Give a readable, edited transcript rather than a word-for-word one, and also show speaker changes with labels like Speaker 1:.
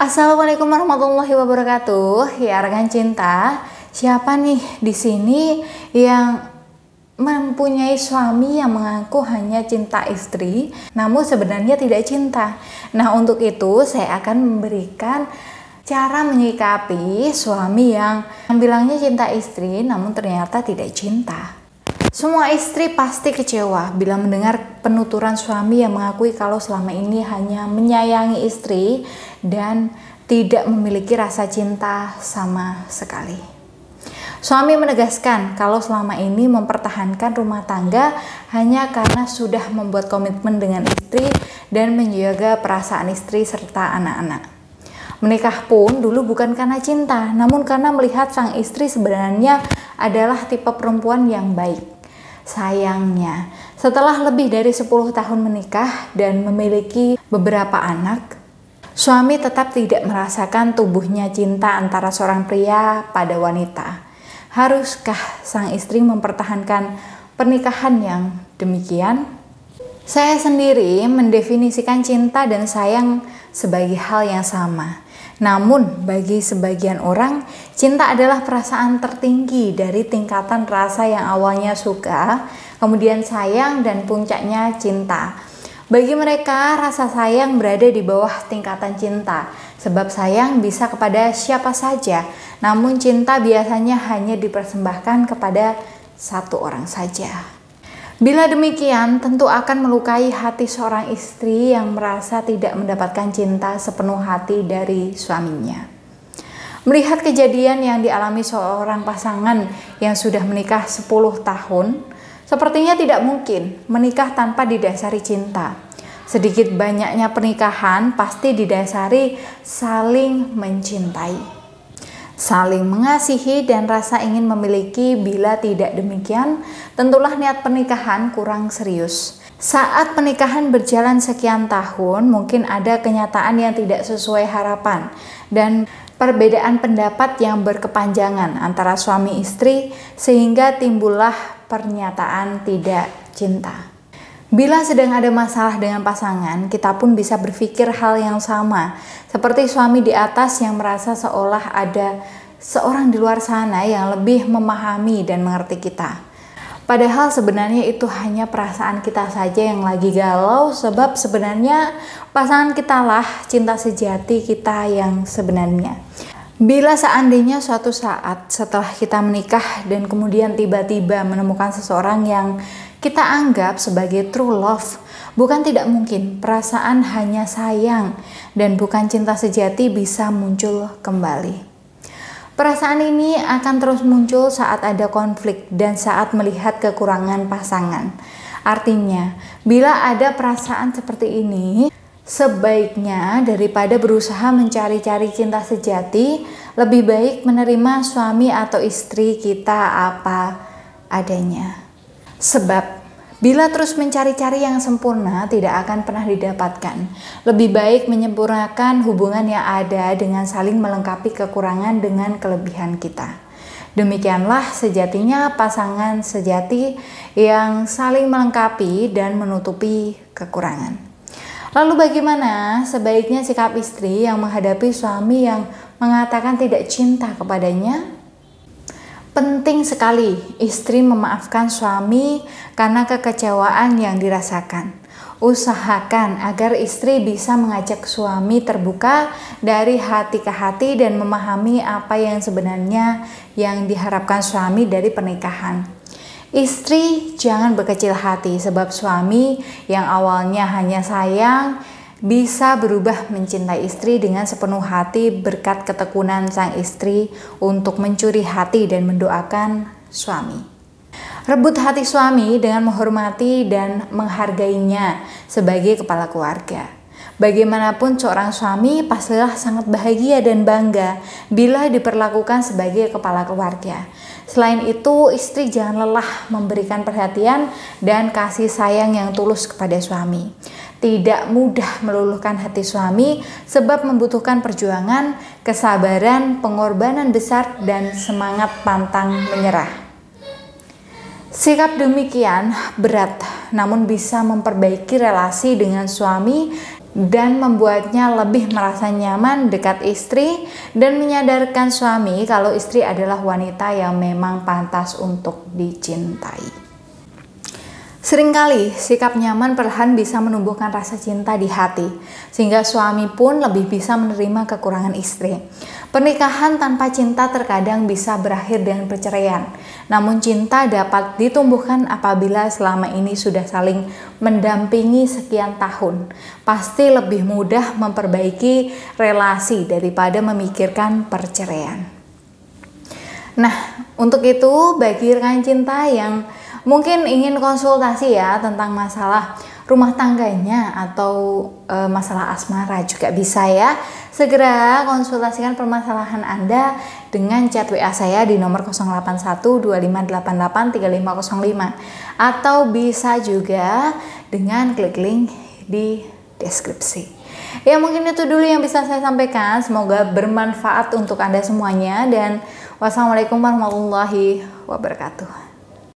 Speaker 1: Assalamualaikum warahmatullahi wabarakatuh. Ya rekan cinta, siapa nih di sini yang mempunyai suami yang mengaku hanya cinta istri, namun sebenarnya tidak cinta? Nah, untuk itu saya akan memberikan cara menyikapi suami yang bilangnya cinta istri, namun ternyata tidak cinta. Semua istri pasti kecewa bila mendengar penuturan suami yang mengakui kalau selama ini hanya menyayangi istri dan tidak memiliki rasa cinta sama sekali. Suami menegaskan kalau selama ini mempertahankan rumah tangga hanya karena sudah membuat komitmen dengan istri dan menjaga perasaan istri serta anak-anak. Menikah pun dulu bukan karena cinta, namun karena melihat sang istri sebenarnya adalah tipe perempuan yang baik. Sayangnya, setelah lebih dari 10 tahun menikah dan memiliki beberapa anak, suami tetap tidak merasakan tumbuhnya cinta antara seorang pria pada wanita. Haruskah sang istri mempertahankan pernikahan yang demikian? Saya sendiri mendefinisikan cinta dan sayang sebagai hal yang sama. Namun, bagi sebagian orang, cinta adalah perasaan tertinggi dari tingkatan rasa yang awalnya suka, kemudian sayang, dan puncaknya cinta. Bagi mereka, rasa sayang berada di bawah tingkatan cinta, sebab sayang bisa kepada siapa saja, namun cinta biasanya hanya dipersembahkan kepada satu orang saja. Bila demikian, tentu akan melukai hati seorang istri yang merasa tidak mendapatkan cinta sepenuh hati dari suaminya. Melihat kejadian yang dialami seorang pasangan yang sudah menikah 10 tahun, sepertinya tidak mungkin menikah tanpa didasari cinta. Sedikit banyaknya pernikahan pasti didasari saling mencintai, saling mengasihi, dan rasa ingin memiliki. Bila tidak demikian, tentulah niat pernikahan kurang serius. Saat pernikahan berjalan sekian tahun, mungkin ada kenyataan yang tidak sesuai harapan dan perbedaan pendapat yang berkepanjangan antara suami istri, sehingga timbullah pernyataan tidak cinta. Bila sedang ada masalah dengan pasangan, kita pun bisa berpikir hal yang sama, seperti suami di atas yang merasa seolah ada seorang di luar sana yang lebih memahami dan mengerti kita. Padahal sebenarnya itu hanya perasaan kita saja yang lagi galau, sebab sebenarnya pasangan kita lah cinta sejati kita yang sebenarnya. Bila seandainya suatu saat setelah kita menikah dan kemudian tiba-tiba menemukan seseorang yang kita anggap sebagai true love, bukan tidak mungkin perasaan hanya sayang dan bukan cinta sejati bisa muncul kembali. Perasaan ini akan terus muncul saat ada konflik dan saat melihat kekurangan pasangan. Artinya, bila ada perasaan seperti ini, sebaiknya daripada berusaha mencari-cari cinta sejati, lebih baik menerima suami atau istri kita apa adanya. Sebab bila terus mencari-cari yang sempurna, tidak akan pernah didapatkan. Lebih baik menyempurnakan hubungan yang ada dengan saling melengkapi kekurangan dengan kelebihan kita. Demikianlah sejatinya pasangan sejati yang saling melengkapi dan menutupi kekurangan. Lalu bagaimana sebaiknya sikap istri yang menghadapi suami yang mengatakan tidak cinta kepadanya? Penting sekali istri memaafkan suami karena kekecewaan yang dirasakan. Usahakan agar istri bisa mengajak suami terbuka dari hati ke hati dan memahami apa yang sebenarnya yang diharapkan suami dari pernikahan. Istri jangan berkecil hati, sebab suami yang awalnya hanya sayang bisa berubah mencintai istri dengan sepenuh hati berkat ketekunan sang istri untuk mencuri hati dan mendoakan suami. Rebut hati suami dengan menghormati dan menghargainya sebagai kepala keluarga. Bagaimanapun seorang suami pastilah sangat bahagia dan bangga bila diperlakukan sebagai kepala keluarga. Selain itu, istri jangan lelah memberikan perhatian dan kasih sayang yang tulus kepada suami. Tidak mudah meluluhkan hati suami sebab membutuhkan perjuangan, kesabaran, pengorbanan besar, dan semangat pantang menyerah. Sikap demikian berat, namun bisa memperbaiki relasi dengan suami dan membuatnya lebih merasa nyaman dekat istri dan menyadarkan suami kalau istri adalah wanita yang memang pantas untuk dicintai. Seringkali sikap nyaman perlahan bisa menumbuhkan rasa cinta di hati, sehingga suami pun lebih bisa menerima kekurangan istri. Pernikahan tanpa cinta terkadang bisa berakhir dengan perceraian, namun cinta dapat ditumbuhkan apabila selama ini sudah saling mendampingi sekian tahun. Pasti lebih mudah memperbaiki relasi daripada memikirkan perceraian. Nah, untuk itu bagi rekan cinta yang mungkin ingin konsultasi ya tentang masalah rumah tangganya atau masalah asmara juga bisa ya. Segera konsultasikan permasalahan Anda dengan chat WA saya di nomor 08125883505 atau bisa juga dengan klik link di deskripsi. Ya mungkin itu dulu yang bisa saya sampaikan. Semoga bermanfaat untuk Anda semuanya dan wassalamualaikum warahmatullahi wabarakatuh.